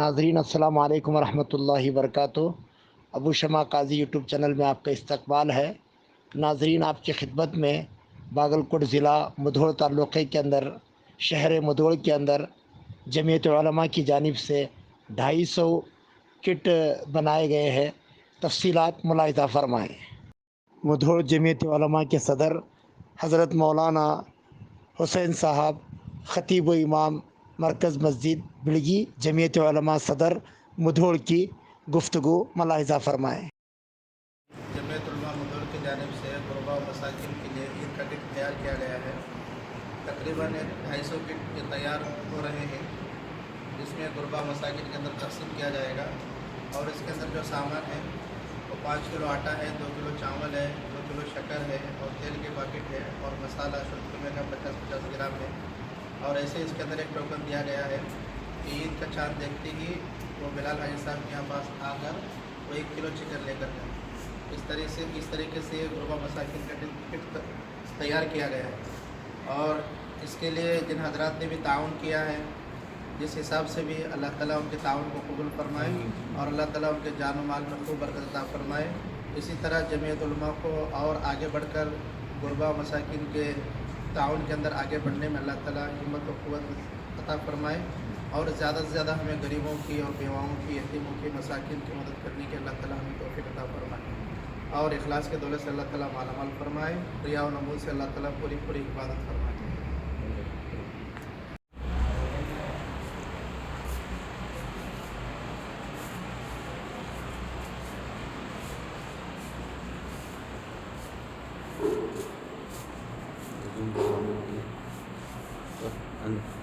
ناظرین السلام علیکم ورحمۃ اللہ وبرکاتہ۔ ابو شمع قاضی یوٹیوب چینل میں آپ کا استقبال ہے۔ ناظرین، آپ کی خدمت میں باگلکوٹ ضلع مدھوڑ تعلقے کے اندر شہر مدھوڑ کے اندر جمعیت علماء کی جانب سے 250 کٹ بنائے گئے ہیں۔ تفصیلات ملاحظہ فرمائیں۔ مدھوڑ جمعیت علماء کے صدر حضرت مولانا حسین صاحب، خطیب و امام مرکز مسجد بلگی جمعیت علماء صدر مدھوڑ کی گفتگو ملاحظہ فرمائیں۔ جمعیت علماء مدھوڑ کی جانب سے غربا و مساکین کے لیے عید کا کٹ تیار کیا گیا ہے۔ تقریباً 250 کٹ تیار ہو رہے ہیں، جس میں غربا مساکین کے اندر تقسیم کیا جائے گا۔ اور اس کے اندر جو سامان ہے وہ 5 کلو آٹا ہے، 2 کلو چاول ہے، 2 کلو شکر ہے، اور تیل کے باکٹ ہے، اور مسالہ شدھ کا 50 گرام ہے۔ اور ایسے اس کے اندر ایک ٹوکن دیا گیا ہے کہ عید کا چاند دیکھتے ہی وہ بلال حاجی صاحب کے یہاں پاس آ کر وہ 1 کلو چکن لے کر جائیں۔ اس طریقے سے غربا مساکین کا کٹ تیار کیا گیا ہے۔ اور اس کے لیے جن حضرات نے بھی تعاون کیا ہے، جس حساب سے بھی اللہ تعالیٰ ان کے تعاون کو قبول فرمائے، اور اللہ تعالیٰ ان کے جان و مال میں خوب برکت عطا فرمائے۔ اسی طرح جمعیت علماء کو اور آگے بڑھ کر غربا مساکین کے تعاون کے اندر آگے بڑھنے میں اللہ تعالیٰ ہمت و قوت عطا فرمائے، اور زیادہ سے زیادہ ہمیں غریبوں کی اور بیواؤں کی، یتیموں کی، مساکین کی مدد کرنے کی اللہ تعالیٰ ہمیں توفیق عطا فرمائے، اور اخلاص کے دولت سے اللہ تعالیٰ مالا مال فرمائے، ریا و نمود سے اللہ تعالیٰ پوری عبادت فرمائے۔ Zoom.